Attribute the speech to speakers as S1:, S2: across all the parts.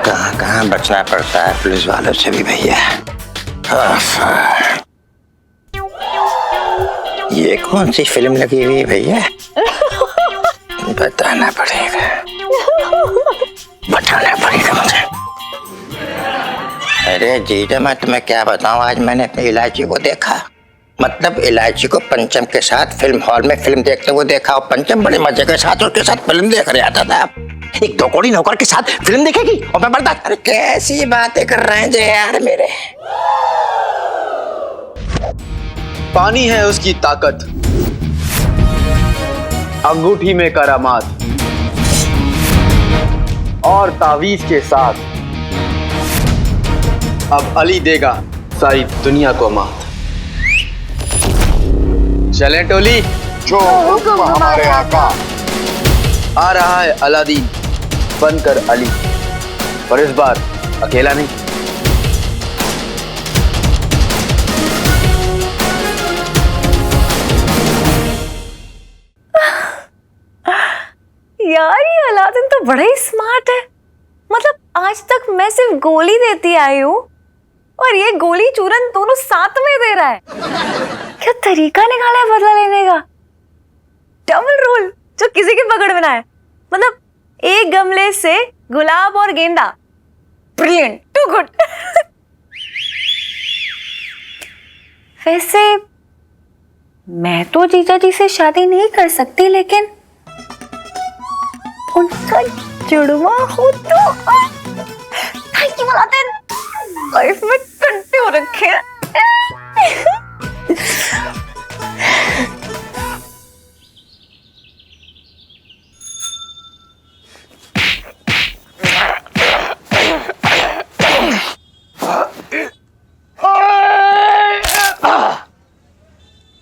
S1: कहाँ कहाँ बचना पड़ता है पुलिस वालों से भी भैया। ये कौन सी फिल्म लगी हुई है भैया? बताना पड़ेगा मुझे। अरे जीजा मैं तुम्हें क्या बताऊं, आज मैंने अपनी इलायची को देखा। मतलब इलायची को पंचम के साथ फिल्म हॉल में फिल्म देखते हुए देखा, और पंचम बड़े मजे के साथ उसके साथ फिल्म देख रहा था। एक दौकोड़ी नौकर के साथ फिल्म देखेगी और मैं बर्दाश्त। अरे कैसी बातें कर रहे हैं जे यार मेरे।
S2: पानी है उसकी ताकत, अंगूठी में करामात, और तावीज के साथ अब अली देगा सारी दुनिया को मात। चलें टोली,
S3: जो हुक्म हमारे आका।
S2: आ रहा है अलादीन बनकर अली, पर इस बार अकेला नहीं।
S4: यार ये अलादीन तो बड़ा ही स्मार्ट है। मतलब आज तक मैं सिर्फ गोली देती आई हूँ और ये गोली चूरन दोनों साथ में दे रहा है। क्या तरीका निकाला है बदला लेने का। डबल रोल जो किसी की पकड़ में ना है। मतलब एक गमले से गुलाब और गेंदा। Brilliant, too good. वैसे मैं तो जीजा जी से शादी नहीं कर सकती, लेकिन उनका जुड़वा हो तो थैंक यू अलादीन, लाइफ में कंटे हो रखे हैं।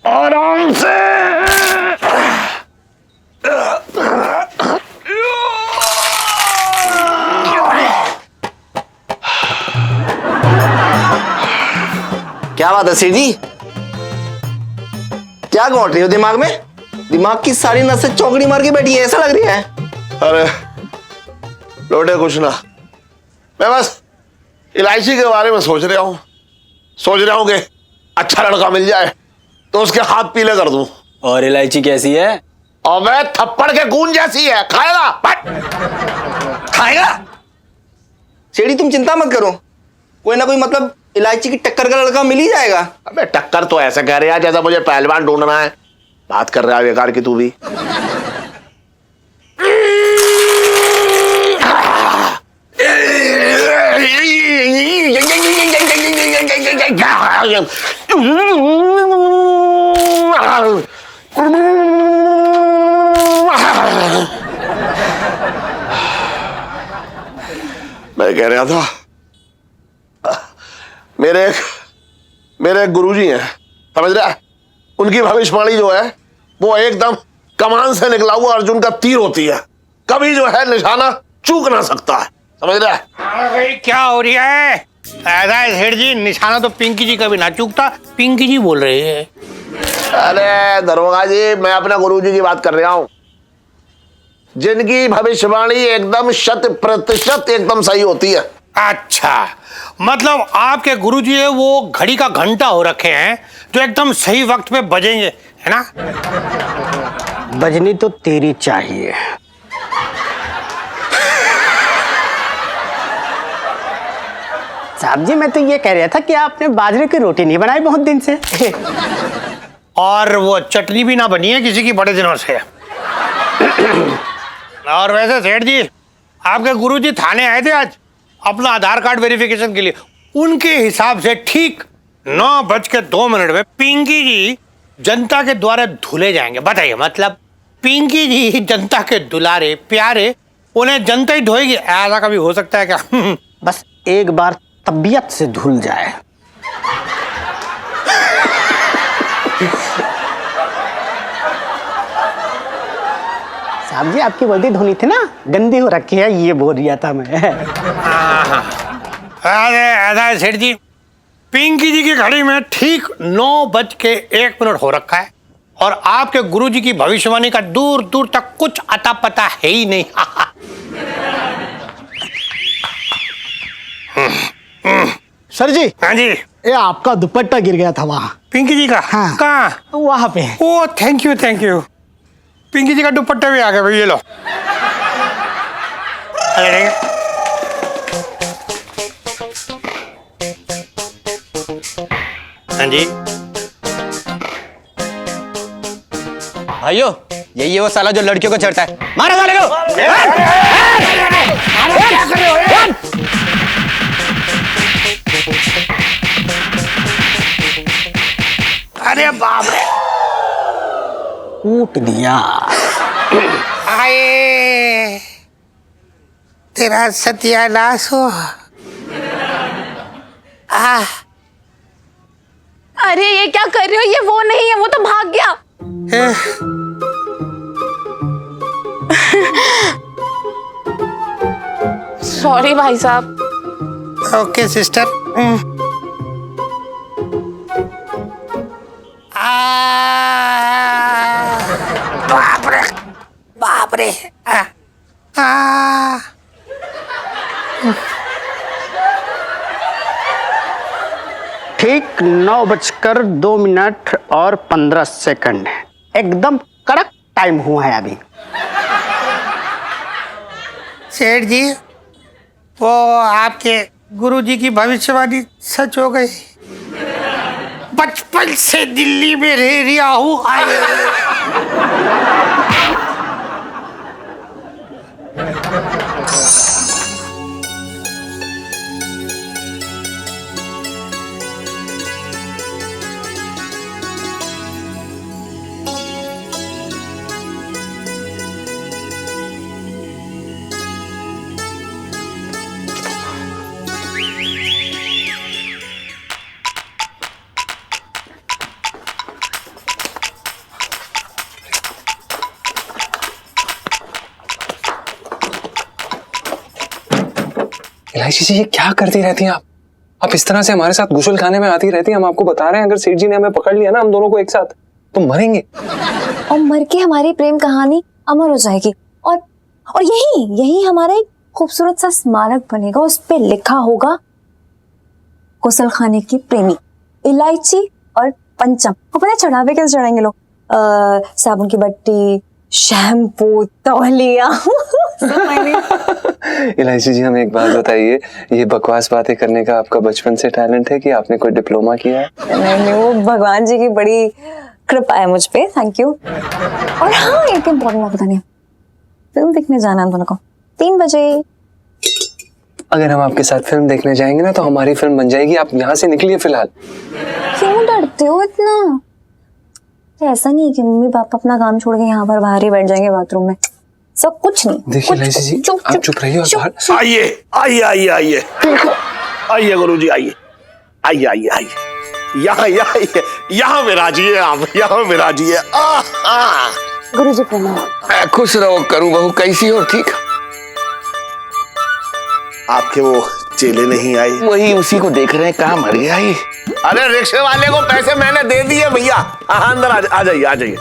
S1: आराम से।
S5: क्या बात है सेठ जी, क्या घोट रही हो दिमाग में? दिमाग की सारी नसें चौकड़ी मार के बैठी है, ऐसा लग रही है।
S3: अरे लोटे कुछ ना, मैं बस इलायची के बारे में सोच रहा हूँ कि अच्छा लड़का मिल जाए तो उसके हाथ पीले कर दूं।
S2: और इलायची कैसी है?
S3: और मैं थप्पड़ के गूंज जैसी है, खाएगा खाएगा।
S5: सेठी तुम चिंता मत करो, कोई ना कोई मतलब इलायची की टक्कर का लड़का मिल ही जाएगा।
S3: अबे टक्कर तो ऐसे कह रहे हैं जैसा मुझे पहलवान ढूंढना है। बात कर रहा है बेकार की तू भी। मैं कह रहा था मेरे एक गुरुजी हैं, समझ रहा है? उनकी भविष्यवाणी जो है वो एकदम कमान से निकला हुआ अर्जुन का तीर होती है, कभी जो है निशाना चूक ना सकता है, समझ रहा है?
S6: अरे क्या हो रहा है? ऐसा है सेठ जी, निशाना तो पिंकी जी कभी ना चूकता। पिंकी जी बोल रहे हैं।
S3: अरे दरोगा जी, मैं अपना गुरुजी की बात कर रहा हूं, जिनकी भविष्यवाणी एकदम 100% एकदम सही होती है।
S6: अच्छा, मतलब आपके गुरुजी है वो घड़ी का घंटा हो रखे हैं जो एकदम सही वक्त पे बजेंगे, है ना?
S1: बजनी तो तेरी चाहिए। साहब जी मैं तो ये कह रहा था कि आपने बाजरे की रोटी नहीं बनाई बहुत दिन से।
S6: और वो चटनी भी ना बनी है किसी की बड़े दिनों से। और वैसे सेठ जी, आपके गुरुजी थाने आए थे आज अपना आधार कार्ड वेरिफिकेशन के लिए। उनके हिसाब से ठीक 9:02 में पिंकी जी जनता के द्वारा धुले जाएंगे। बताइए, मतलब पिंकी जी जनता के दुलारे प्यारे, उन्हें जनता ही धोएगी? ऐसा कभी हो सकता है क्या?
S1: बस एक बार तबीयत से धुल जाए। साहब जी आपकी वर्दी धोनी थी ना, गंदी हो रखी है, ये बोल रहा था मैं।
S6: अरे ऐसा है सेठ जी, पिंकी जी की घड़ी में ठीक 9:01 हो रखा है और आपके गुरुजी की भविष्यवाणी का दूर दूर तक कुछ अता पता है ही नहीं।
S7: सर जी,
S6: हाँ जी।
S7: ये आपका दुपट्टा गिर गया था वहाँ।
S6: पिंकी जी का?
S7: हाँ।
S6: कहाँ?
S7: वहाँ पे।
S6: Oh thank you thank you. Pinky ji का दुपट्टा भी आ गया भाई, ये लो। अरे हाँ जी।
S5: भाइयों, यही है वो साला जो लड़कियों को चढ़ता है। मारो साले को।
S6: अरे बाप रे,
S7: कूट दिया।
S6: आए तेरा सत्यानाश हो।
S4: अरे ये क्या कर रहे हो? ये वो नहीं है, वो तो भाग गया। सॉरी भाई साहब।
S6: Okay sister. बाप रे बाप रे।
S7: ठीक 9:02 और 15 एकदम कड़क टाइम हुआ है अभी।
S6: सेठ जी, वो आपके गुरुजी की भविष्यवाणी सच हो गई। बचपन से दिल्ली में रह रहा हूँ।
S8: इलायची जी, ये क्या करती रहती हैं आप इस तरह से हमारे साथ गुसल खाने में आती रहती हैं। हम आपको बता रहे हैं, अगर सेठ जी ने हमें पकड़ लिया ना, हम दोनों को एक साथ, तो मरेंगे।
S4: और मर के हमारी प्रेम कहानी अमर हो जाएगी। और यही हमारा एक खूबसूरत सा स्मारक बनेगा। उस पे लिखा होगा गुसल खाने की प्रेमी इलायची और पंचम। अपने चढ़ावे कैसे चढ़ाएंगे लोग? साबुन की बट्टी, शैम्पू, तौलिया।
S8: इलायची जी, हमें एक बात बताइए, ये बकवास बातें करने का आपका बचपन से टैलेंट है कि आपने कोई डिप्लोमा किया है?
S4: नहीं, वो भगवान जी की बड़ी कृपा है मुझ पे। Thank you. और हाँ, एक इम्पोर्टेंट बात बतानी है, फिल्म देखने जाना है दोनों को 3 बजे।
S8: अगर हम आपके साथ फिल्म देखने जाएंगे ना, तो हमारी फिल्म बन जाएगी। आप यहाँ से निकलिए फिलहाल।
S4: क्यों डरते हो इतना? ऐसा नहीं है कि मम्मी पापा अपना काम छोड़ के यहाँ पर बाहर ही बैठ जाएंगे बाथरूम में। सब कुछ नहीं।
S8: देखिए इलायची जी, आप चुप रहिए और बाहर
S3: आइए आइए आइए आइए आइए गुरुजी, आइए आइए आइए आइए, यहाँ विराजिए आप, यहाँ विराजिए।
S4: गुरुजी प्रणाम।
S1: खुश रहो करूँ बहू, कैसी हो? ठीक?
S3: आपके वो चेले नहीं आए?
S1: वही उसी को देख रहे हैं, कहाँ मर गया ये।
S3: अरे रिक्शे वाले को पैसे मैंने दे दिए भैया। अंदर आ जाइए आ जाइए।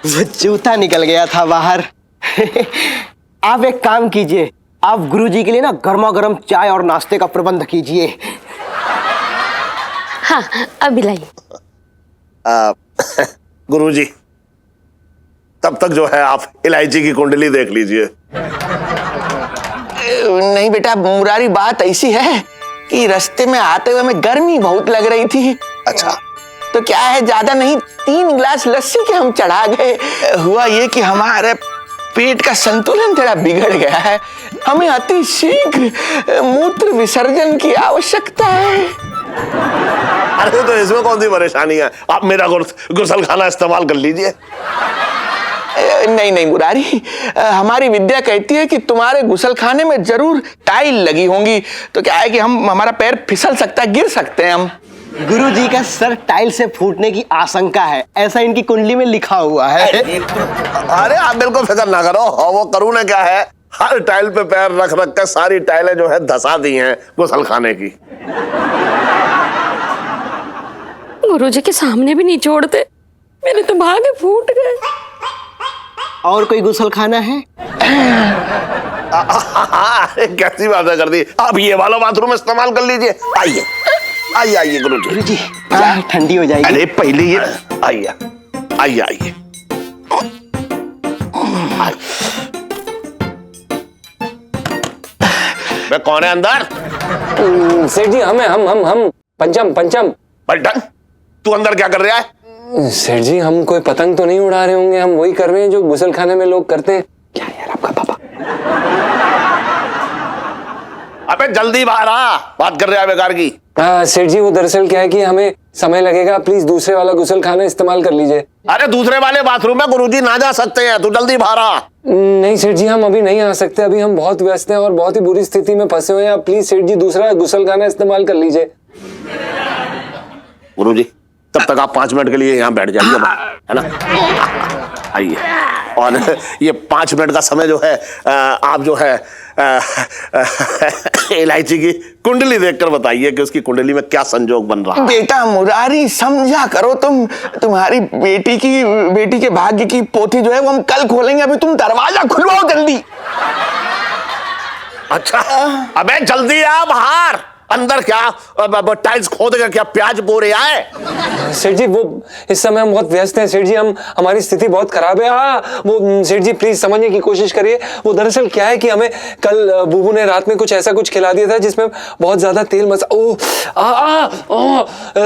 S9: वो जूता निकल गया था बाहर। आप एक काम कीजिए, आप गुरुजी के लिए ना गर्मा गर्म चाय और नाश्ते का प्रबंध कीजिए।
S4: हाँ, अभी लाइए।
S3: गुरुजी, तब तक जो है आप इलायची की कुंडली देख लीजिए।
S1: नहीं बेटा मुरारी, बात ऐसी है कि रास्ते में आते हुए हमें गर्मी बहुत लग रही थी।
S3: अच्छा,
S1: तो क्या है, ज्यादा नहीं 3 गिलास लस्सी के हम चढ़ा गए। हुआ ये कि हमारे पेट का संतुलन थोड़ा बिगड़ गया है। हमें अति शीघ्र मूत्र विसर्जन की आवश्यकता है।
S3: अरे तो इसमें कौन सी परेशानी है, आप मेरा गुसलखाना इस्तेमाल कर लीजिए।
S1: नहीं नहीं मुरारी, हमारी विद्या कहती है कि तुम्हारे गुसलखाने में जरूर टाइल लगी होंगी। तो क्या है कि हमारा पैर फिसल सकता है, गिर सकते हैं हम।
S9: गुरुजी का सर टाइल से फूटने की आशंका है, ऐसा इनकी कुंडली में लिखा हुआ है।
S3: अरे आप बिल्कुल फिक्र ना करो। वो करूँ ने क्या है, हर टाइल पे पैर रख रख कर सारी टाइलें जो है धसा दी हैं गुसलखाने की।
S10: गुरुजी के सामने भी नहीं छोड़ते, मेरे तो भागे फूट गए।
S9: और कोई गुसल खाना है?
S3: कैसी बातें कर दी। अब ये वाला बाथरूम इस्तेमाल कर लीजिए। आइए आइए आइए गुरुजी।
S9: चाय ठंडी हो जाएगी।
S3: अरे पहले ये आइए आइए आइए। मैं कौन है अंदर?
S8: सेठ जी हम पंचम।
S3: पलटन, तू अंदर क्या कर रहा है?
S8: सेठ जी हम कोई पतंग तो नहीं उड़ा रहे होंगे, हम वही कर रहे हैं जो गुसल खाने में लोग करते हैं। क्या यार आपका पापा?
S3: अबे जल्दी बाहर आ, बात कर रहे हैं बेकार की।
S8: सेठ जी वो दरअसल क्या है कि हमें समय लगेगा, प्लीज दूसरे वाला गुसल खाना इस्तेमाल कर लीजिए।
S3: अरे दूसरे वाले बाथरूम में गुरुजी ना जा सकते हैं, तू जल्दी बाहर आ।
S8: नहीं सेठ जी हम अभी नहीं आ सकते, अभी हम बहुत व्यस्त हैं और बहुत ही बुरी स्थिति में फंसे हुए हैं। आप प्लीज सेठ जी दूसरा गुसल खाना इस्तेमाल कर लीजिए।
S3: गुरुजी तब तक आप 5 मिनट के लिए यहाँ बैठ जाइए, है ना? आइए। और ये 5 मिनट का समय जो है आप जो है इलायची की कुंडली देखकर बताइए कि उसकी कुंडली में क्या संजोग बन रहा है।
S5: बेटा मुरारी समझा करो, तुम्हारी बेटी के भाग्य की पोथी जो है वो हम कल खोलेंगे, अभी तुम दरवाजा खुलवाओ जल्दी।
S3: अच्छा अबे जल्दी आ बाहर। अंदर क्या टाइल्स खोदेगा, क्या प्याज बो रहा है?
S8: सेठ जी वो इस समय हम बहुत व्यस्त हैं सेठ जी, हमारी स्थिति बहुत खराब है। वो सेठ जी प्लीज समझने की कोशिश करिए। वो दरअसल क्या है कि हमें कल बुबू ने रात में कुछ ऐसा कुछ खिला दिया था जिसमें बहुत ज्यादा तेल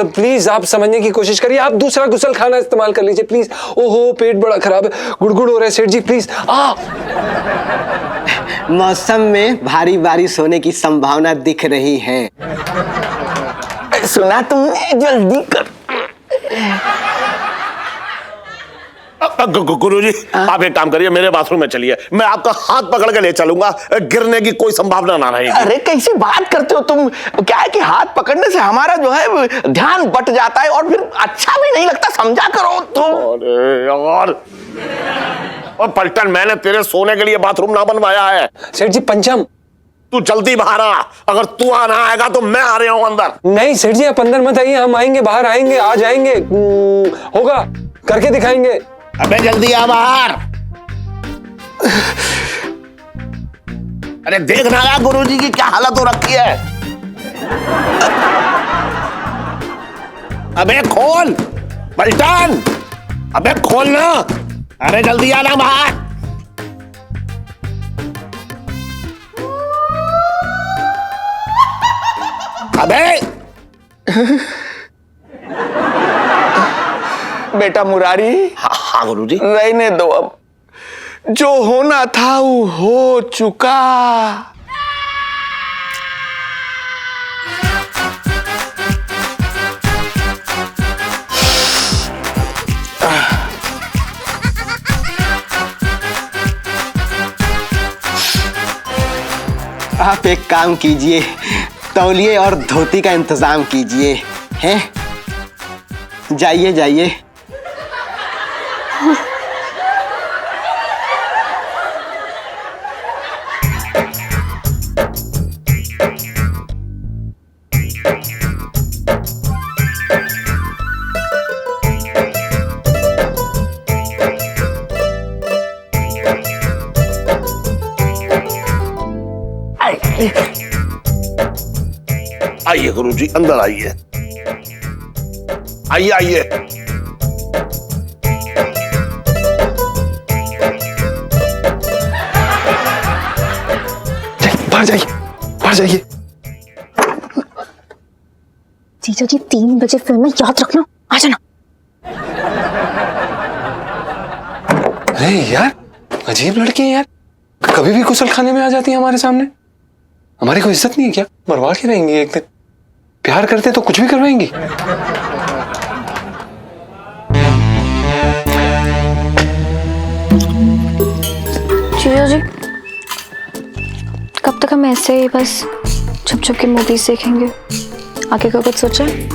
S8: प्लीज आप समझने की कोशिश करिए। आप दूसरा गुसल खाना इस्तेमाल कर लीजिए प्लीज। ओहो पेट बड़ा खराब है, गुड़गुड़ हो रहा है सेठ जी प्लीज।
S9: मौसम में भारी बारिश होने की संभावना दिख रही है।
S5: सुना तुमने, जल्दी कर।
S3: गुरुजी आप एक काम करिए, मेरे बाथरूम में चलिए, मैं आपका हाथ पकड़ के ले चलूंगा, गिरने की कोई संभावना ना रहेगी।
S5: अरे कैसी बात करते हो तुम? क्या है कि हाथ पकड़ने से हमारा जो है ध्यान बट जाता है और फिर अच्छा भी नहीं लगता, समझा करो तुम।
S3: अरे यार और पलटन, मैंने तेरे सोने के लिए बाथरूम ना बनवाया है।
S8: सेठ जी पंचम
S3: तू जल्दी बाहर आ, अगर तू आना आएगा तो मैं आ रहा हूं अंदर।
S8: नहीं सेठ जी आप अंदर मत आइए, हम आएंगे, बाहर आएंगे, आ जाएंगे, होगा, करके दिखाएंगे।
S3: अबे जल्दी आ बाहर। अरे देखना यार गुरुजी की क्या हालत हो रखी है। अबे खोल पलटन, अबे खोल ना। अरे जल्दी आना बाहर। अबे
S5: बेटा मुरारी,
S3: हाँ गुरुजी।
S5: रहने दो, अब जो होना था वो हो चुका।
S9: आप एक काम कीजिए, तौलिए और धोती का इंतजाम कीजिए। हैं? जाइए जाइए।
S3: आइए गुरुजी अंदर आइए, आइए आइए।
S8: बाहर जाइए, बाहर जाइए।
S4: जीजा जी 3 बजे फिल्म है, याद रखना, आ जाना।
S8: अरे यार अजीब लड़की है यार, कभी भी गुसल खाने में आ जाती है हमारे सामने। हमारी कोई इज्जत नहीं है क्या? मरवा के रहेंगी एक दिन। प्यार करते तो कुछ भी करवाएंगी।
S4: जीजा जी कब तक हम ऐसे ही बस छुप छुप के मूवीज देखेंगे? आगे का कुछ सोचा है?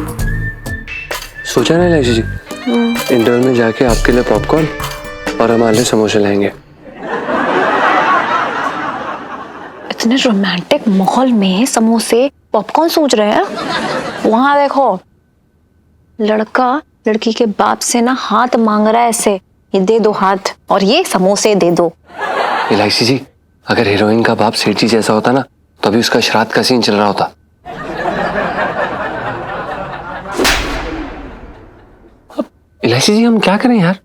S8: सोचा नहीं लाइजी जी, इंटरवल में जाके आपके लिए पॉपकॉर्न और हमारे लिए समोसे लाएंगे।
S4: इतने रोमांटिक माहौल में समोसे पॉपकॉर्न सोच रहे हैं? वहां देखो लड़का लड़की के बाप से ना हाथ मांग रहा है ऐसे, ये दे दो हाथ और ये समोसे दे दो।
S8: इलायची जी, अगर हीरोइन का बाप सेठ जी जैसा होता ना तो अभी उसका श्राद्ध का सीन चल रहा होता। अब इलायची जी हम क्या करें यार?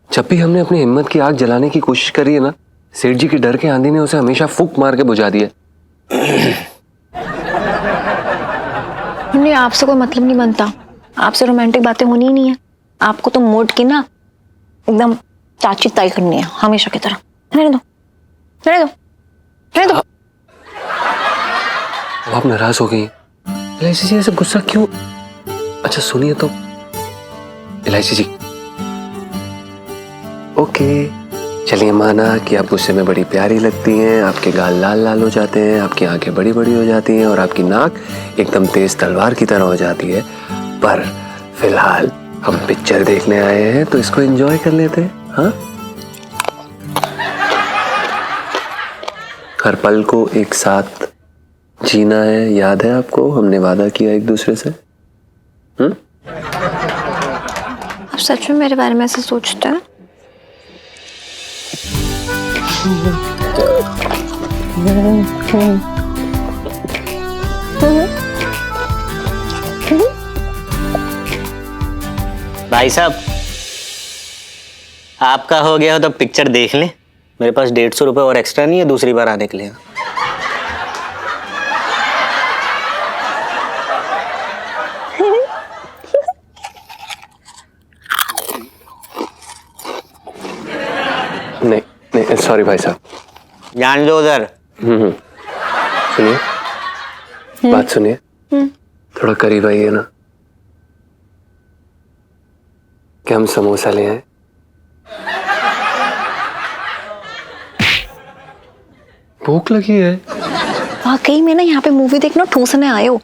S8: जब भी हमने अपनी हिम्मत की आग जलाने की कोशिश करी है ना, सेठ जी की डर के आंधी ने उसे हमेशा फूंक मार के बुझा दिया।
S4: नहीं, आपसे कोई मतलब नहीं बनता, आपसे रोमांटिक बातें होनी ही नहीं है। आपको तो मूड की ना एकदम चाची ताई करनी है हमेशा की तरह। रहने दो, रहने दो, रहने दो।
S8: अब आप नाराज हो गई इलायची जी, ऐसे गुस्सा क्यों? अच्छा सुनिए तो इलायची जी, ओके चलिए माना कि आप गुस्से में बड़ी प्यारी लगती हैं, आपके गाल लाल लाल हो जाते हैं, आपकी आंखें बड़ी बड़ी हो जाती हैं और आपकी नाक एकदम तेज तलवार की तरह हो जाती है, पर फिलहाल हम पिक्चर देखने आए हैं तो इसको एंजॉय कर लेते हैं। हाँ, हर पल को एक साथ जीना है, याद है आपको? हमने वादा किया एक दूसरे से।
S4: आप सच में मेरे बारे में ऐसे सोचते हैं?
S11: भाई साहब, आपका हो गया हो तो पिक्चर देख लें। मेरे पास 150 रुपये और एक्स्ट्रा नहीं है दूसरी बार आने के लिए।
S8: नहीं नहीं सॉरी भाई साहब।
S11: जान लो उधर।
S8: सुनिए, बात सुनिए, थोड़ा करीब आइए ना। क्या हम समोसा ले आए? भूख लगी है।
S4: वाकई में ना यहाँ पे मूवी देखना ठूसने आए हो।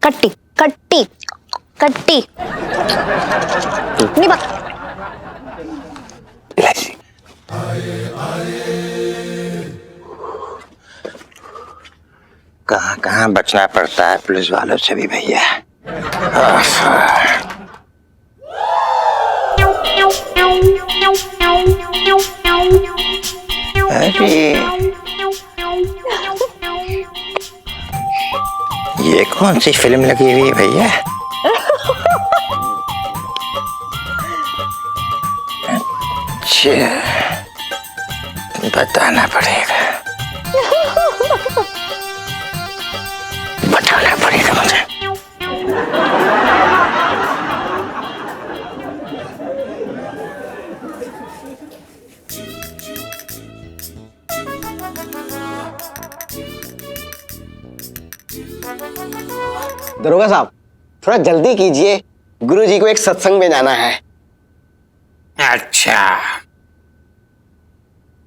S4: कट्टी कट्टी कट्टी नहीं बात।
S8: इलायची
S1: कहाँ कहाँ बचना पड़ता है पुलिस वालों से भी भैया। अरे ये कौन सी फिल्म लगी हुई है भैया? अच्छा, बताना पड़ेगा, बताना पड़ेगा मुझे।
S9: दरोगा साहब, थोड़ा जल्दी कीजिए, गुरुजी को एक सत्संग में जाना है।
S6: अच्छा,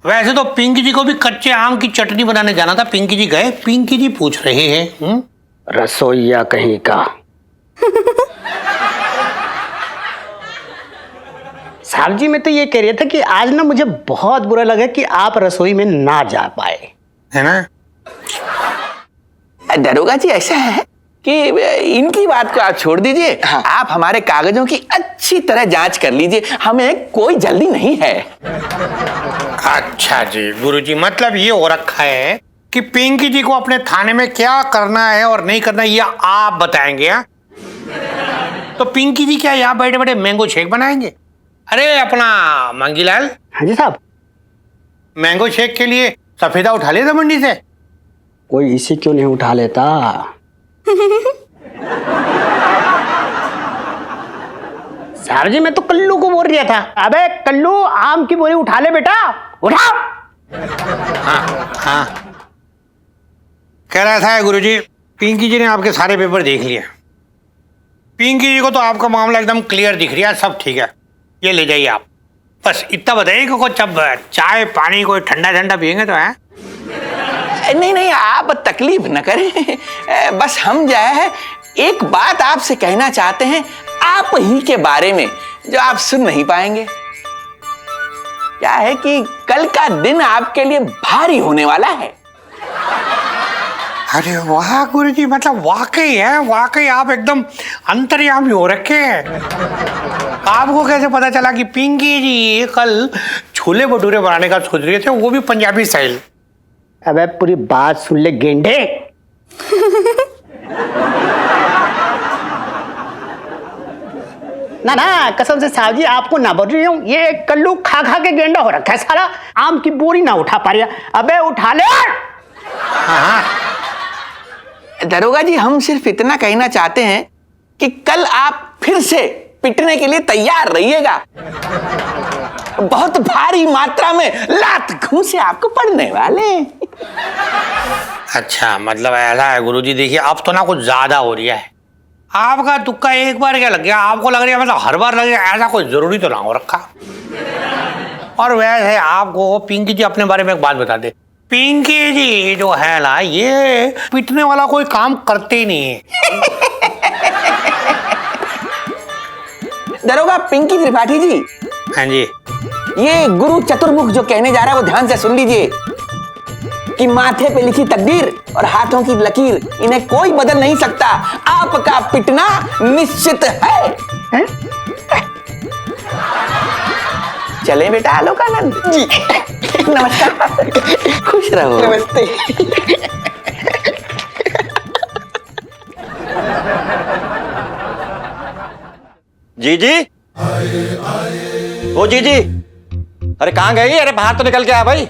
S6: वैसे तो पिंकी जी को भी कच्चे आम की चटनी बनाने जाना था। पिंकी जी गए? पिंकी जी पूछ रहे हैं।
S7: रसोईया कहीं का। साहब जी, मैं तो ये कह रहा था कि आज ना मुझे बहुत बुरा लगा कि आप रसोई में ना जा पाए,
S6: है ना?
S5: दरोगा जी, ऐसा है कि इनकी बात को आप छोड़ दीजिए। हाँ। आप हमारे कागजों की अच्छी तरह जांच कर लीजिए, हमें कोई जल्दी नहीं है।
S6: अच्छा जी गुरुजी, मतलब ये हो रखा है कि पिंकी जी को अपने थाने में क्या करना है और नहीं करना ये आप बताएंगे। हाँ, तो पिंकी जी क्या यहाँ बैठे बैठे मैंगो शेक बनाएंगे? अरे अपना मंगीलाल।
S7: हाँ जी साहब।
S6: मैंगो शेक के लिए सफेदा उठा लिया था मंडी से?
S7: कोई इसे क्यों नहीं उठा लेता? साहब जी, मैं तो कल्लू को बोल रहा था। अबे कल्लू, आम की बोरी उठा ले बेटा, उठा।
S6: हाँ, कह रहा था गुरुजी, पिंकी जी ने आपके सारे पेपर देख लिए। पिंकी जी को तो आपका मामला एकदम क्लियर दिख रहा है, सब ठीक है, ये ले जाइए आप। बस इतना बताइए कि कुछ अब चाय पानी कोई ठंडा ठंडा पियेंगे तो है?
S5: नहीं नहीं, आप तकलीफ न करें, बस हम जो है एक बात आपसे कहना चाहते हैं आप ही के बारे में, जो आप सुन नहीं पाएंगे। क्या है कि कल का दिन आपके लिए भारी होने वाला है।
S6: अरे वाह गुरुजी, मतलब वाकई है, वाकई आप एकदम अंतर्यामी हो रखे हैं। आपको कैसे पता चला कि पिंकी जी कल छोले भटूरे बनाने का सोच रहे थे, वो भी पंजाबी स्टाइल?
S7: अबे पूरी बात सुन ले गेंडे। ना ना, कसम से साहब जी आपको ना बोल रही हूँ, ये कल्लू खा खा के गेंडा हो रखा है साला, आम की बोरी ना उठा पा रहा। अबे उठा ले।
S5: हाँ, दरोगा जी हम सिर्फ इतना कहना चाहते हैं कि कल आप फिर से पिटने के लिए तैयार रहिएगा। बहुत भारी मात्रा में लात घूंसे आपको पड़ने वाले।
S6: अच्छा, मतलब ऐसा है गुरुजी। देखिए अब तो ना कुछ ज्यादा हो रहा है। आपका तुक्का एक बार क्या लग गया, आपको लग रहा है मतलब हर बार लग गया, ऐसा कोई जरूरी तो ना हो रखा। और वैसे आपको पिंकी जी अपने बारे में एक बात बता दे, पिंकी जी जो है ना, ये पिटने वाला कोई काम करते ही नहीं है।
S5: दरोगा पिंकी त्रिपाठी जी।
S6: हाँ जी।
S5: ये गुरु चतुर्मुख जो कहने जा रहा है वो ध्यान से सुन लीजिए कि माथे पे लिखी तकदीर और हाथों की लकीर, इन्हें कोई बदल नहीं सकता। आपका पिटना निश्चित है। चले बेटा आलोकानंद जी। नमस्कार। खुश रहो।
S9: नमस्ते।
S11: जी जी, ओ जी जी, अरे कहाँ गई? अरे बाहर तो निकल के आ भाई।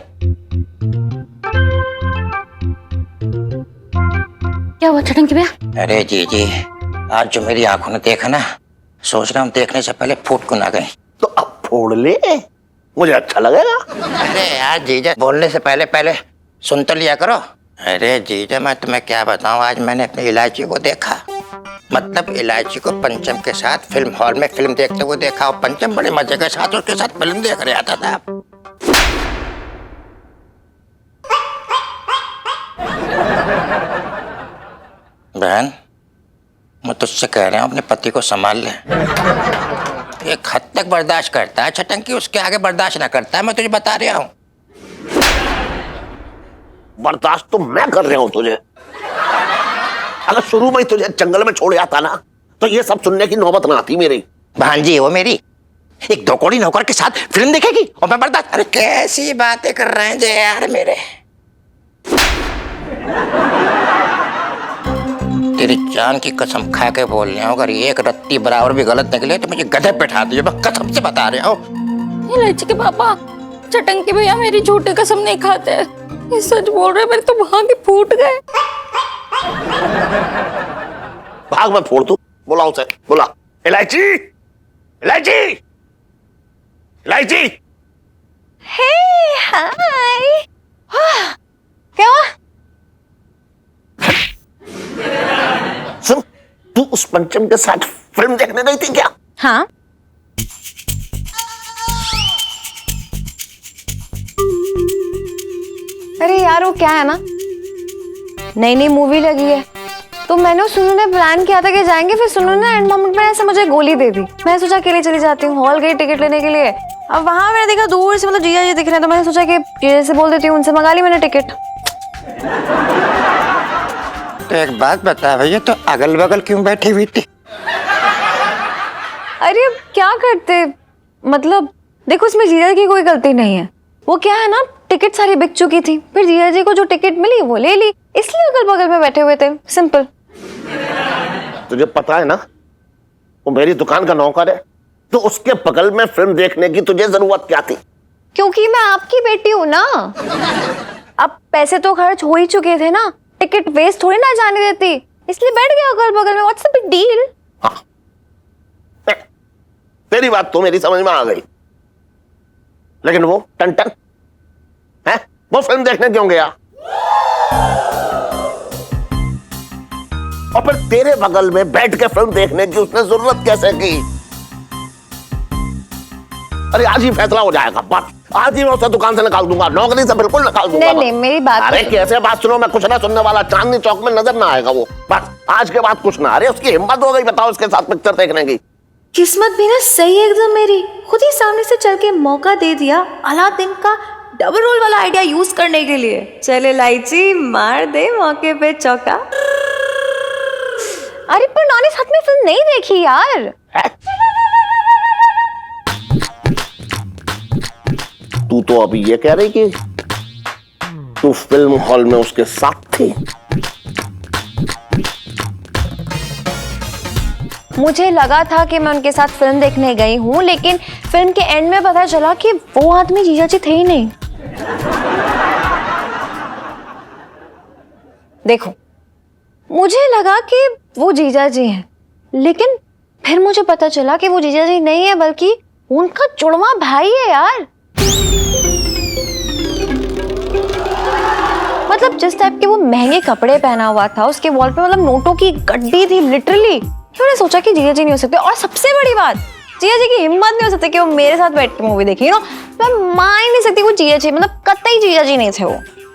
S10: क्या हुआ छटंकी भैया?
S1: अरे जी, आज जो मेरी आंखों ने देखा ना, सोच रहा हूँ देखने से पहले फूट को ना गए।
S3: तो अब फोड़ ले, मुझे अच्छा लगेगा।
S1: अरे यार जीजा, बोलने से पहले पहले सुन तो लिया करो। अरे जीजा, मैं तुम्हें क्या बताऊं, आज मैंने अपनी इलायची को देखा। मतलब इलायची को पंचम के साथ फिल्म हॉल में फिल्म देखते हुए देखा, और पंचम बड़े मजे के साथ उसके साथ फिल्म देख रहा था। बहन, मैं तुझसे कह रहा हूँ अपने पति को संभाल ले। एक हद तक बर्दाश्त करता है छटंकी, उसके आगे बर्दाश्त ना करता है, मैं तुझे बता रहा हूँ।
S3: बर्दाश्त तो मैं कर रहा हूँ तुझे। अगर शुरू में ही तुझे जंगल में छोड़ आता ना, तो ये सब सुनने की नौबत ना आती मेरी।
S1: भांजी वो मेरी एक धोकोड़ी नौकर के साथ फिल्म देखेगी और मैं बर्दाश्त। अरे कैसी बातें कर रहे हैं जे यार मेरे। तेरी जान की कसम खा के बोल रहा हूँ, अगर एक रत्ती बराबर भी गलत निकले तो मुझे गधे बैठा दिए, मैं कसम से बता रहा हूँ।
S10: इलायची के पापा, चटंकी भैया मेरी झूठी कसम नहीं खाते, ये सच बोल रहे, मेरे तो भाग ही फूट गए।
S3: भाग मैं फोड़ दूं, बुला उसे, बुला। इलायची, इलायची, इलायची।
S4: हे हाय, क्या हुआ?
S3: सुन, तू उस पंचम के साथ फिल्म देखने गई थी क्या?
S4: हाँ। अरे यार वो क्या है ना, नई नई मूवी लगी है, तो मैंने सुनू ने प्लान किया था कि जाएंगे, फिर सुनू ने एंड मोमेंट में ऐसे मुझे गोली दे दी। मैं सोचा अकेले चली जाती हूँ, हॉल गई टिकट लेने के लिए। अब वहां मैंने देखा दूर से मतलब जीजा जी दिख रहे हैं, तो मैंने सोचा कि जीजा से बोल देती हूँ, उनसे मंगा ली मैंने टिकट।
S1: तो एक बात बता भैया, तो अगल बगल क्यों बैठी हुई थी?
S4: अरे अब क्या करते, मतलब देखो इसमें जीजा की कोई गलती नहीं है। वो क्या है ना, टिकट सारी बिक चुकी थी, फिर जीजा जी को जो टिकट मिली वो ले ली, इसलिए अगल बगल में बैठे हुए थे, सिंपल।
S3: तुझे पता है ना, वो मेरी दुकान का नौकर है, तो उसके बगल में फिल्म देखने की तुझे जरूरत क्या थी?
S4: क्योंकि मैं आपकी बेटी हूँ ना। अब पैसे तो खर्च हो ही चुके थे ना, टिकट वेस्ट थोड़ी ना जाने देती, इसलिए बैठ गया अगल बगल में। What's the big deal?
S3: हाँ, तेरी बात तो मेरी समझ में आ गई, लेकिन वो टन है, वो फिल्म देखने क्यों गया? और फिर तेरे बगल में बैठ के फिल्म देखने की उसने जरूरत कैसे की? अरे आज ही फैसला हो जाएगा, बस आज ही मैं उसे दुकान से निकाल दूंगा, नौकरी से बिल्कुल निकाल दूंगा।
S4: नहीं, मेरी बात।
S3: अरे कैसे बात सुनो, मैं कुछ ना सुनने वाला, चांदनी चौक में नजर ना आएगा वो, बस आज के बाद कुछ ना। अरे उसकी हिम्मत हो गई बताओ उसके साथ पिक्चर देखने की।
S12: किस्मत भी ना सही एकदम मेरी, खुद ही सामने से चल के मौका दे दिया अलादीन का
S4: डबल रोल वाला आइडिया यूज करने के लिए। चल इलायची मार दे मौके पे चौका। अरे पर नॉनी साथ में फिल्म नहीं देखी यार।
S3: तू तो अभी ये कह रही कि तू फिल्म हॉल में उसके साथ थी।
S4: मुझे लगा था कि मैं उनके साथ फिल्म देखने गई हूँ, लेकिन फिल्म के एंड में पता चला कि वो आदमी जीजा जी थे ही नहीं। देखो, मुझे लगा कि वो जीजा जी हैं, लेकिन फिर मुझे पता चला कि वो जीजा जी नहीं है, बल्कि उनका जुड़वा भाई है यार। मतलब जिस टाइप के वो महंगे कपड़े पहना हुआ था, उसके वॉल पे मतलब नोटों की गड्डी थी लिटरली। मैंने सोचा कि जीजा जी नहीं हो सकते, और सबसे बड़ी बात, जीजा जी की हिम्मत नहीं हो सकती कि वो मेरे साथ बैठ के मूवी देखे। मैं मान ही नहीं सकती वो जीजा जी, मतलब कतई जीजा जी नहीं थे वो।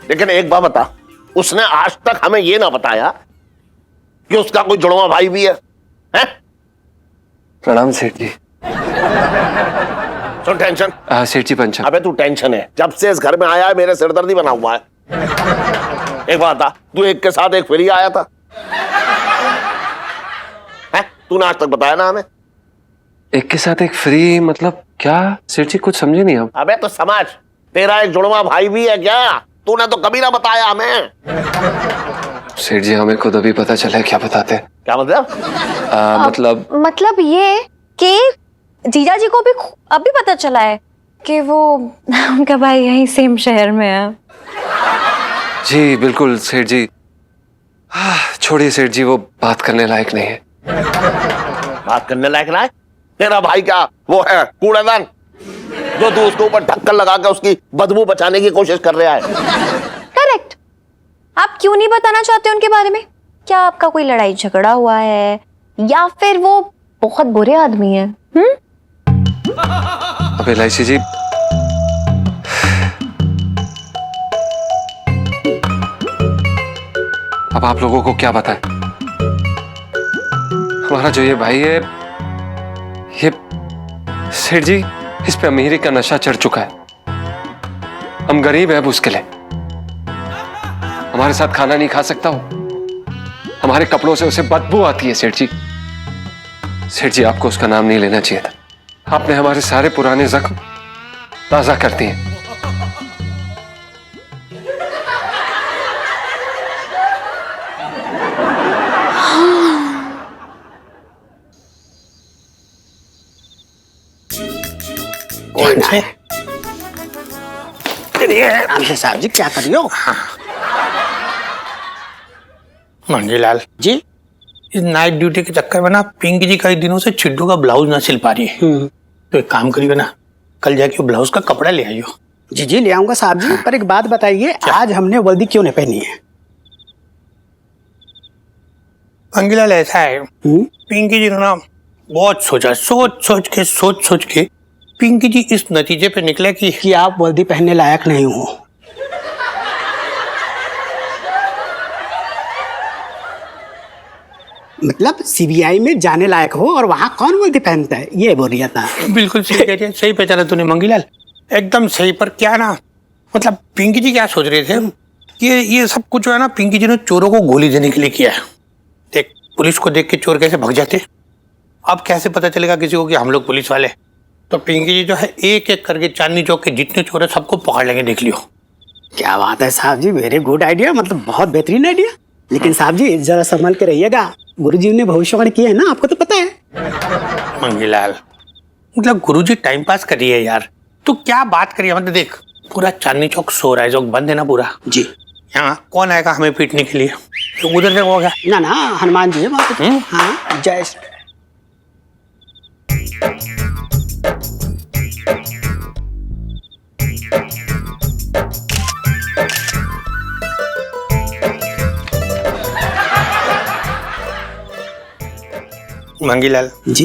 S3: लेकिन एक बात बता, उसने आज तक हमें ये ना बताया कि उसका कोई जुड़वा भाई भी है?
S8: प्रणाम सेठ जी।
S3: सुन टेंशन।
S8: सेठ जी पंचम।
S3: अबे तू टेंशन है, जब से इस घर में आया है मेरे सिरदर्दी बना हुआ है। एक बात था, तू एक के साथ एक फ्री आया था, तूने आज तक बताया ना हमें।
S8: एक के साथ एक फ्री मतलब क्या सेठ जी, कुछ समझे नहीं हम।
S3: अबे तो समझ, तेरा एक जुड़वा भाई भी है क्या? तूने तो कभी ना बताया हमें।
S8: सेठ जी हमें खुद अभी पता चला है, क्या बताते हैं?
S3: क्या मतलब?
S4: मतलब ये कि जीजा जी को भी अभी पता चला है कि वो उनका भाई यहीं सेम शहर में है।
S8: जी बिल्कुल सेठ जी। छोड़िए सेठ जी, वो बात करने लायक नहीं है।
S3: बात करने लायक ना है? तेरा भाई क्या वो है कूड़ेदान जो तू उसके ऊपर ढक्कन लगा कर उसकी बदबू बचाने की कोशिश कर रहा है?
S4: करेक्ट। आप क्यों नहीं बताना चाहते उनके बारे में? क्या आपका कोई लड़ाई झगड़ा हुआ है, या फिर वो बहुत बुरे आदमी है?
S8: अबे इलायची जी, अब आप लोगों को क्या बताएं? हमारा जो ये भाई है, ये सेठ जी, इस पे अमीरी का नशा चढ़ चुका है। हम गरीब हैं, अब उसके लिए हमारे साथ खाना नहीं खा सकता वो। हमारे कपड़ों से उसे बदबू आती है सेठ जी। सेठ जी आपको उसका नाम नहीं लेना चाहिए था। आपने हमारे सारे पुराने जख्म ताजा कर दिए।
S7: साहब जी क्या कर रही हो?
S6: मंजीलाल
S7: जी,
S6: इस नाइट ड्यूटी के चक्कर में ना पिंकी जी कई दिनों से चिड्डू का ब्लाउज ना सिल पा रही है। तो एक काम करिए ना, कल जाके ब्लाउज का कपड़ा ले आइयो।
S7: जी जी ले आऊंगा साहब जी। पर एक बात बताइए, आज हमने वर्दी क्यों नहीं पहनी है?
S6: मंजीलाल ऐसा है, पिंकी जी ने ना बहुत सोचा, सोच सोच के पिंकी जी इस नतीजे पे निकले कि
S7: आप वर्दी पहनने लायक नहीं हो। मतलब सीबीआई में जाने लायक हो और वहां कौन वर्दी पहनता है, ये बोल रहा था।
S6: बिल्कुल सही कह रही है, सही पहचाना तूने मंगीलाल, एकदम सही। पर क्या ना, मतलब पिंकी जी क्या सोच रहे थे कि ये सब कुछ जो है ना, पिंकी जी ने चोरों को गोली देने के लिए किया है। देख, पुलिस को देख के चोर कैसे भाग जाते, अब कैसे पता चलेगा किसी को कि हम लोग पुलिस वाले? तो पिंकी जी जो है एक एक करके चांदनी चौक के जितने चोर है सबको पकड़ लेंगे, देख लियो।
S7: क्या बात है साहब जी, वेरी गुड आइडिया, मतलब बहुत बेहतरीन आइडिया। लेकिन साहब जी जरा संभल के रहिएगा, गुरुजी ने भविष्यवाणी की है ना, आपको तो पता है।
S6: मंगीलाल, मतलब गुरुजी टाइम पास कर रही है यार, तू क्या बात करिए? मतलब देख, पूरा चांदनी चौक सो रहा है, जो बंद है ना पूरा
S7: जी।
S6: यहाँ कौन आएगा हमें पीटने के लिए? तो उधर से होगा
S7: ना ना, हनुमान जी है वहाँ। हाँ, जय श्री।
S6: मंगीलाल
S7: जी,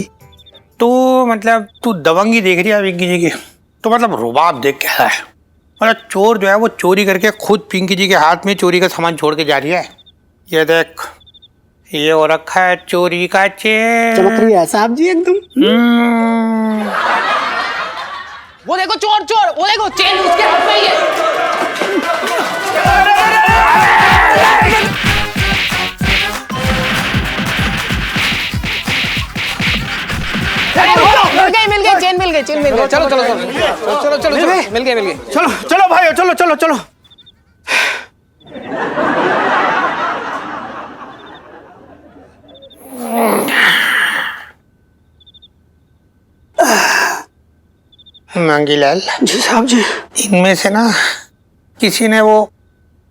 S6: तो मतलब तू दबंगी देख रही है पिंकी जी की, तो मतलब रुबाब देख के है। मतलब चोर जो है वो चोरी करके खुद पिंकी जी के हाथ में चोरी का सामान छोड़ के जा रही है। ये देख, ये हो रखा है चोरी का चेन।
S7: चमक रही है साहब जी एकदम।
S5: वो देखो चोर चोर, वो देखो चेन उसके हाथ में ही है। मिल गए चेन मिल गए चलो चलो चलो चलो चलो चलो मिल गए
S6: चलो चलो भाई, चलो चलो चलो। मांगीलाल
S7: जी साहब जी।
S6: इनमें से ना किसी ने वो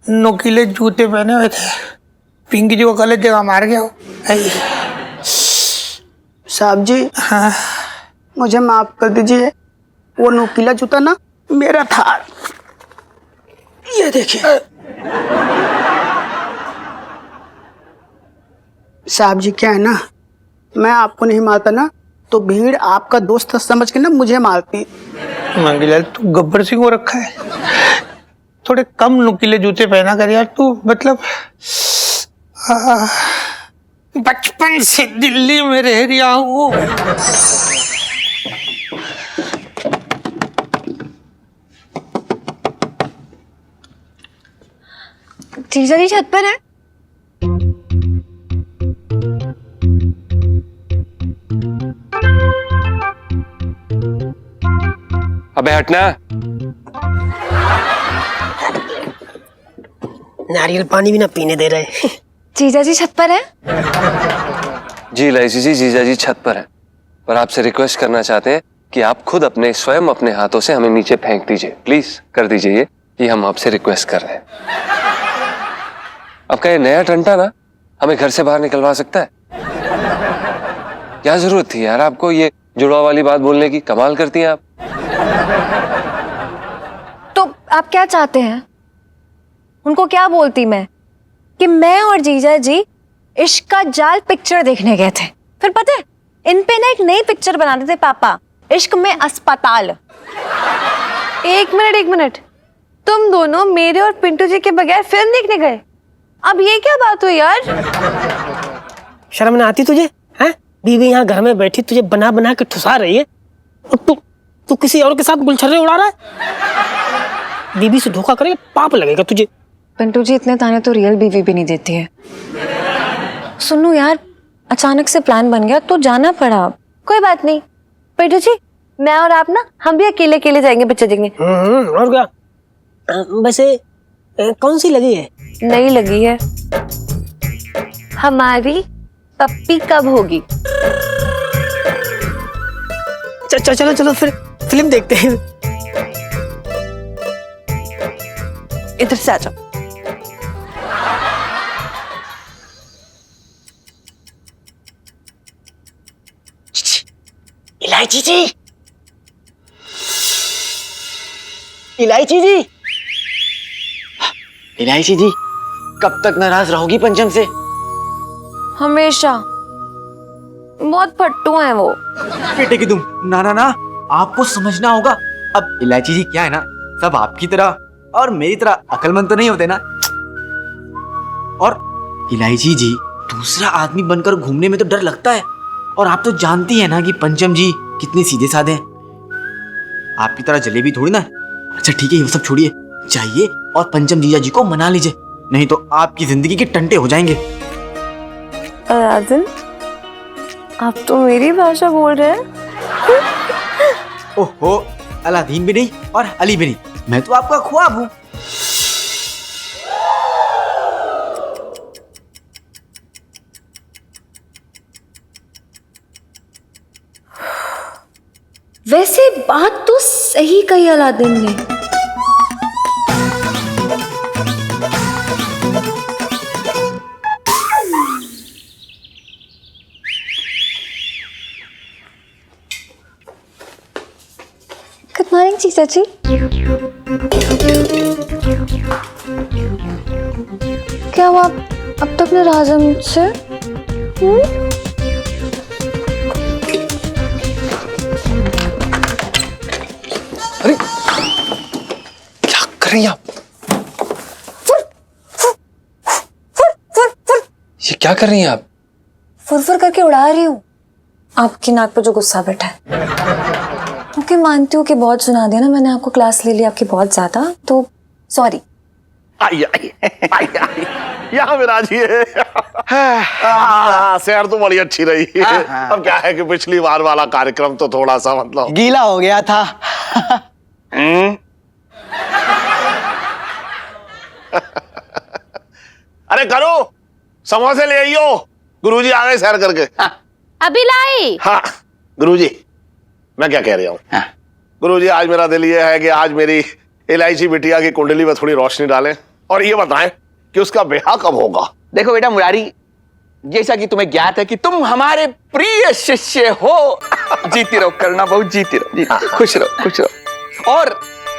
S6: नुकीले जूते पहने हुए थे, पिंकी जी को गलत जगह मार गया।
S7: साहब जी
S6: हाँ
S7: मुझे माफ कर दीजिए, वो नुकीला जूता ना मेरा था। ये देखिए साहब जी, क्या है ना, मैं आपको नहीं मारता ना तो भीड़ आपका दोस्त समझ के ना मुझे मारती।
S6: मांगीलाल तू गब्बर सिंह हो रखा है, थोड़े कम नुकीले जूते पहना कर यार तू। मतलब बचपन से दिल्ली में रह रहा हूँ।
S4: जीजा जी छत पर है।
S8: अबे हटना।
S7: नारियल पानी भी ना पीने दे रहे।
S4: जीजा जी छत पर है।
S8: जी इलायची जी, जीजा जी छत पर है, पर आपसे रिक्वेस्ट करना चाहते हैं कि आप खुद अपने स्वयं अपने हाथों से हमें नीचे फेंक दीजिए। प्लीज कर दीजिए ये, कि हम आपसे रिक्वेस्ट कर रहे हैं। आपका ये नया टंटा ना हमें घर से बाहर निकलवा सकता है। क्या जरूरत थी यार आपको ये जुड़वा वाली बात बोलने की? कमाल करती हैं आप।
S4: तो आप क्या चाहते हैं? उनको क्या बोलती मैं कि मैं और जीजा जी इश्क का जाल पिक्चर देखने गए थे, फिर पता है इन पे ना एक नई पिक्चर बनाते थे पापा, इश्क में अस्पताल। एक मिनट, तुम दोनों मेरे और पिंटू जी के बगैर फिल्म देखने गए? अब ये क्या बात हुई यार?
S7: शर्म ना आती तुझे? हैं? बीवी यहाँ घर में बैठी तुझे बना बना के ठुसा रही है और तू किसी और के साथ गुलछर्रे उड़ा रहा है। बीवी से धोखा करेगा, पाप लगेगा तुझे।
S4: पिंटू जी इतने ताने तो रियल बीवी भी नहीं देती है। सुनो यार, अचानक से प्लान बन गया तो जाना पड़ा। कोई बात नहीं पिंटू जी, मैं और आप ना हम भी अकेले अकेले जाएंगे पिक्चर देखने।
S7: और क्या? वैसे कौन सी लगी है?
S4: नई लगी है, हमारी पप्पी कब होगी।
S7: चलो चलो फिर फिल्म देखते हैं।
S4: इधर से आ जाओ।
S7: इलायची जी, इलायची जी, इलायची जी, कब तक नाराज रहोगी पंचम से?
S4: हमेशा। बहुत फट्टू हैं वो।
S12: बेटे की तुम ना ना ना, आपको समझना होगा। अब इलायची जी क्या है ना, सब आपकी तरह और मेरी तरह अकलमंद तो नहीं होते ना। और इलायची जी दूसरा आदमी बनकर घूमने में तो डर लगता है, और आप तो जानती है ना कि पंचम जी कितने सीधे साधे हैं। आपकी तरह जलेबी थोड़ी ना। अच्छा ठीक है, ये सब छोड़िए, जाइए और पंचम जीजा जी को मना लीजिए, नहीं तो आपकी जिंदगी के टंटे हो जाएंगे।
S4: अलादीन, आप तो मेरी भाषा बोल रहे हैं।
S12: ओहो, अलादीन भी नहीं और अली भी नहीं, मैं तो आपका ख्वाब हूं।
S4: वैसे बात तो सही कही अलादीन ने। गुड मॉर्निंग जीजा जी। क्या हुआ, अब तक नाराज हैं मुझसे?
S8: अरे क्या कर रही हैं आप? ये क्या कर रही हैं आप?
S4: फुरफुर करके उड़ा रही हूँ आपकी नाक पे जो गुस्सा बैठा है। ओके? माफी मानती हूँ कि बहुत सुना दिया ना मैंने आपको, क्लास ले ली आपकी बहुत ज्यादा, तो सॉरी।
S3: आइए यहाँ में राजिए। सैर तो बड़ी अच्छी रही। अब क्या है कि पिछली बार वाला कार्यक्रम तो थोड़ा सा मतलब
S9: गीला हो गया था।
S3: अरे करो, समोसे ले आइयो, गुरुजी आ गए सैर करके।
S10: अभी लाई।
S3: हाँ गुरुजी, मैं क्या कह रहा हूँ। गुरुजी आज मेरा दिल ये है कि आज मेरी इलायची बिटिया की कुंडली में थोड़ी रोशनी डालें और ये बताएं कि उसका ब्याह कब होगा।
S5: देखो बेटा मुरारी, जैसा कि तुम्हें ज्ञात है कि तुम हमारे प्रिय शिष्य हो। जीती रहो करना बहुत, जीती रहो, खुश रहो खुश रहो। और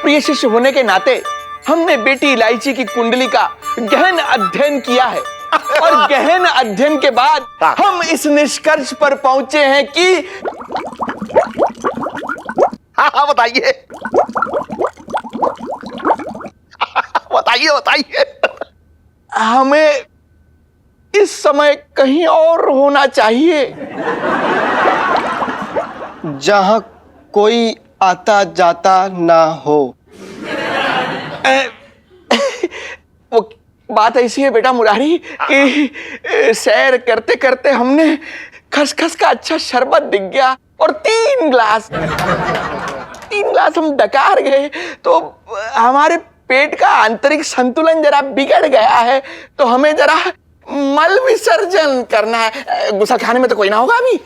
S5: प्रिय शिष्य होने के नाते हमने बेटी इलायची की कुंडली का गहन अध्ययन किया है और गहन अध्ययन के बाद हम इस निष्कर्ष पर पहुंचे हैं कि
S3: हाँ बताइए बताइए बताइए।
S5: हमें इस समय कहीं और होना चाहिए,
S9: जहां कोई आता जाता ना हो।
S5: वो बात ऐसी है बेटा मुरारी कि सैर करते करते हमने खसखस का अच्छा शरबत दिख गया और 3 ग्लास हम डकार गए, तो हमारे पेट का आंतरिक संतुलन जरा बिगड़ गया है, तो हमें जरा मल विसर्जन करना है। गुस्सा खाने में तो कोई ना होगा अभी?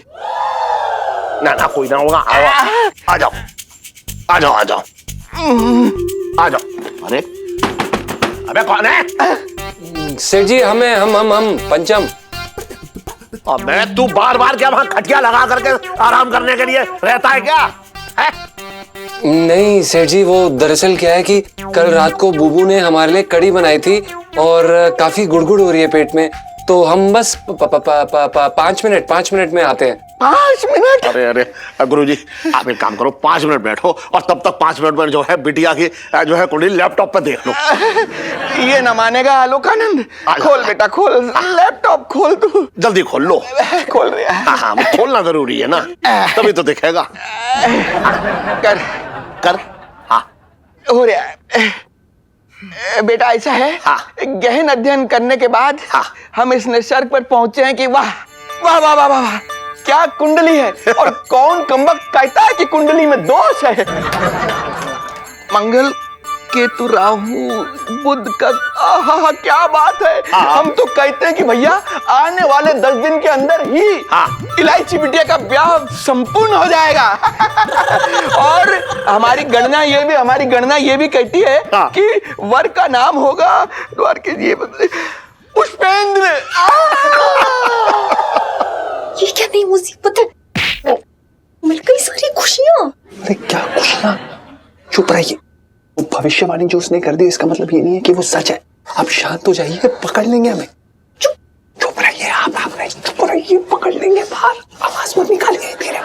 S3: ना कोई ना होगा। आ जाओ आ जाओ आ जाओ आ जाओ। अरे अबे कौन है?
S8: सेठ जी हम पंचम।
S3: अबे तू बार बार क्या वहां खटिया लगा करके आराम करने के लिए रहता है क्या है?
S8: नहीं सेठ जी, वो दरअसल क्या है कि कल रात को बूबू ने हमारे लिए कड़ी बनाई थी और काफी गुड़गुड़ हो रही है पेट में, तो हम बस 5 मिनट में आते हैं।
S5: 5 मिनट?
S3: अरे गुरुजी आप एक काम करो, 5 मिनट बैठो और तब तक 5 मिनट में जो है बिटिया की जो है कुंडली लैपटॉप पे देख लो।
S5: ये न मानेगा आलोकानंद। खोल बेटा खोल, लैपटॉप खोल तू।
S3: जल्दी खोल लो।
S5: खोल रहा है।
S3: हाँ खोलना जरूरी है ना, तभी तो दिखेगा।
S5: कर
S3: कर। हाँ
S5: हो रहा है बेटा, ऐसा है गहन अध्ययन करने के बाद हम इस निष्कर्ष पर पहुंचे हैं कि वाह वाह वाह वाह वाह क्या कुंडली है, और कौन कमबख्त कहता है कि कुंडली में दोष है। मंगल केतु राहु बुध का क्या बात है। हम तो कहते हैं कि भैया आने वाले 10 दिन के अंदर ही इलायची बिटिया का ब्याह संपूर्ण हो जाएगा। और हमारी गणना ये भी कहती है कि वर का नाम होगा द्वार के ये पुष्पेंद्र।
S4: ये क्या नई मुसीबत है, मिल गई सारी खुशियां।
S5: अरे क्या खुशियां? चुप रहिए, वो भविष्यवाणी जो उसने कर दी इसका मतलब ये नहीं है कि वो सच है। आप शांत हो जाइए, पकड़ लेंगे हमें। चुप रहिए आप चुप रहिए, पकड़ लेंगे बाहर। आवाज मत निकालिए, धीरे।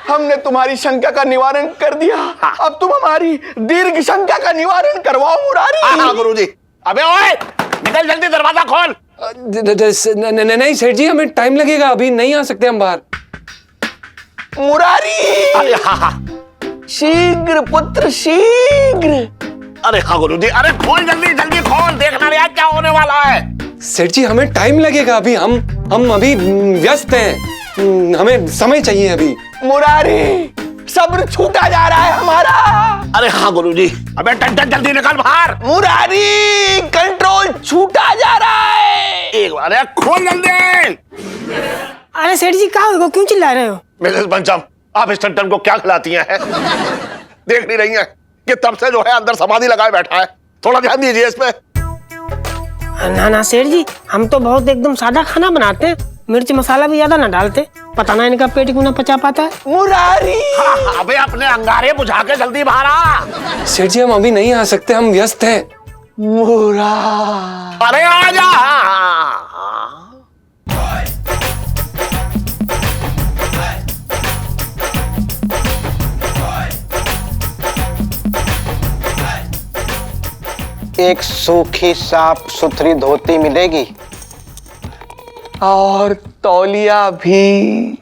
S5: हमने तुम्हारी शंका का निवारण कर दिया, अब तुम हमारी दीर्घ शंका का निवारण करवाओ मुरारी।
S3: हाँ गुरुजी। अबे ओए निकल जल्दी, दरवाजा खोल।
S8: नहीं सेठ जी, हमें टाइम लगेगा, अभी नहीं आ सकते हम बाहर।
S5: मुरारी शीघ्र पुत्र शीघ्र।
S3: अरे हाँ गुरुजी, अरे खोल जल्दी खोल, देखना रे आज क्या होने वाला है।
S8: सेठ जी हमें टाइम लगेगा, अभी हम अभी व्यस्त हैं, हमें समय चाहिए अभी।
S5: मुरारी सब्र छूटा जा रहा है हमारा।
S3: अरे हाँ गुरुजी। अबे टन जल्दी निकल बाहर।
S5: मुरारी कंट्रोल छूटा जा रहा है।
S3: एक बार खोल जल्दी।
S7: अरे सेठ जी क्या हो, क्यों चिल्ला रहे हो?
S3: मिसेस पंचम, आप इस टन को क्या खिलाती हैं? देख नहीं रही हैं कि तब से जो है अंदर समाधि लगाए बैठा है? थोड़ा ध्यान दीजिए इस पे।
S7: ना सेठ जी, हम तो बहुत एकदम सादा खाना बनाते हैं, मिर्च मसाला भी ज्यादा ना डालते, पता ना इनका पेट क्यों ना पचा पाता है।
S5: मुरारी
S3: अबे अपने अंगारे बुझा के जल्दी बाहर आ।
S8: सेठ जी हम अभी नहीं आ सकते, हम व्यस्त हैं।
S3: अरे आ जा।
S9: एक सूखी साफ सुथरी धोती मिलेगी
S5: और तौलिया भी।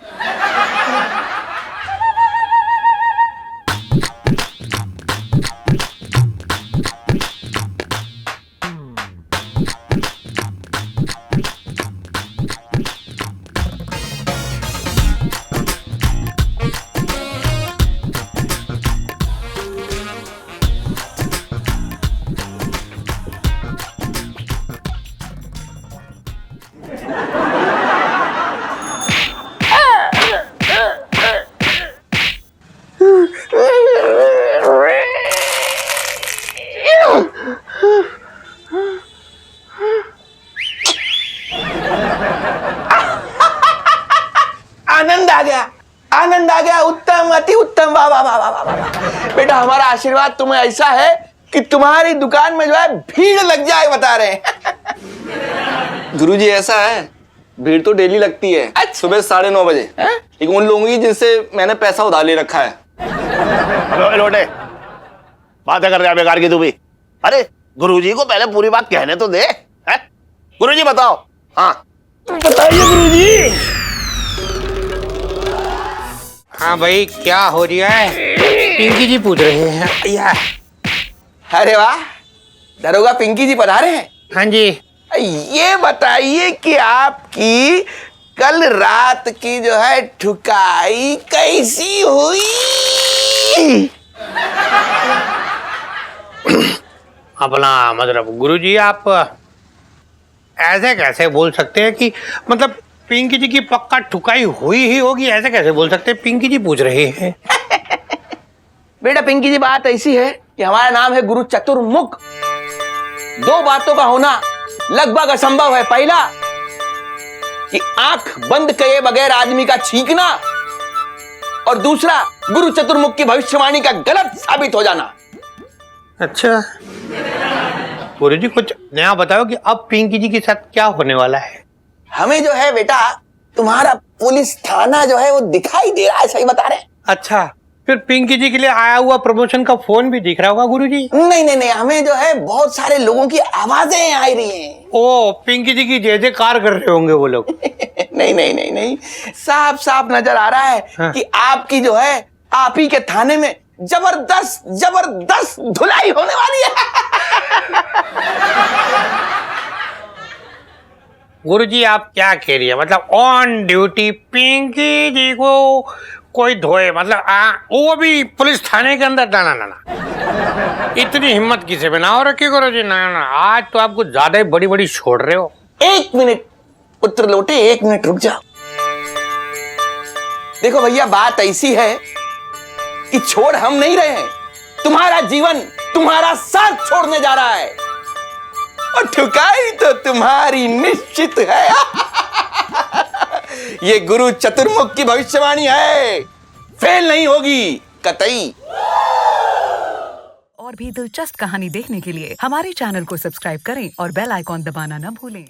S5: हमारा आशीर्वाद तुम्हें ऐसा है कि तुम्हारी दुकान में जो है भीड़ लग जाए, बता रहे हैं।
S8: गुरुजी ऐसा है, भीड़ तो डेली लगती है।
S5: अच्छा।
S8: सुबह 9:30 बजे, लेकिन उन लोगों की जिनसे मैंने पैसा उधार ले रखा है।
S3: अबे लोटे, बातें कर रहा है बेकार की तू भी। अरे गुरुजी को पहले पूरी बात कहने तो दे। हैं? गुरुजी बताओ। हाँ
S5: बताइए गुरुजी।
S6: हाँ भाई, क्या हो रहा है? पिंकी जी पूछ रहे हैं। या
S5: अरे वाह, दरोगा पिंकी जी पधारे हैं।
S6: हाँ जी।
S5: ये बताइए कि आपकी कल रात की जो है ठुकाई कैसी हुई?
S6: अपना मतलब गुरुजी, आप ऐसे कैसे बोल सकते हैं कि मतलब पिंकी जी की पक्का ठुकाई हुई ही होगी, ऐसे कैसे बोल सकते हैं? पिंकी जी पूछ रहे हैं।
S5: बेटा पिंकी जी, बात ऐसी है कि हमारा नाम है गुरु चतुर्मुख। दो बातों का होना लगभग असंभव है। पहला कि आंख बंद किए बगैर आदमी का छींकना, और दूसरा गुरु चतुर्मुख की भविष्यवाणी का गलत साबित हो जाना।
S6: अच्छा गुरुजी, कुछ नया बताओ कि अब पिंकी जी के साथ क्या होने वाला है?
S5: हमें जो है बेटा तुम्हारा पुलिस थाना जो है वो दिखाई दे रहा है। सही बता रहे हैं?
S6: अच्छा, फिर पिंकी जी के लिए आया हुआ प्रमोशन का फोन भी दिख रहा होगा गुरुजी?
S5: नहीं नहीं नहीं, हमें जो है बहुत सारे लोगों की आवाजें आ रही हैं।
S6: ओ, पिंकी जी की जय जयकार कर रहे होंगे वो लोग।
S5: नहीं नहीं नहीं नहीं, साफ साफ नजर आ रहा है
S6: हाँ।
S5: कि आपकी जो है आप ही के थाने में जबरदस्त जबरदस्त धुलाई होने वाली है।
S6: गुरुजी, आप क्या कह रही है? मतलब ऑन ड्यूटी पिंकी जी को कोई धोए, मतलब वो भी पुलिस थाने के अंदर? ना ना ना ना, इतनी हिम्मत किसे में ना हो रखी गुरुजी। ना ना, आज तो आप कुछ ज्यादा ही बड़ी बड़ी छोड़ रहे हो।
S5: एक मिनट पुत्र लोटे, एक मिनट रुक जाओ। देखो भैया, बात ऐसी है कि छोड़ हम नहीं रहे हैं, तुम्हारा जीवन तुम्हारा साथ छोड़ने जा रहा है, और ठुकाई तो तुम्हारी निश्चित है। ये गुरु चतुर्मुख की भविष्यवाणी है, फेल नहीं होगी कतई।
S13: और भी दिलचस्प कहानी देखने के लिए हमारे चैनल को सब्सक्राइब करें और बेल आइकॉन दबाना न भूलें।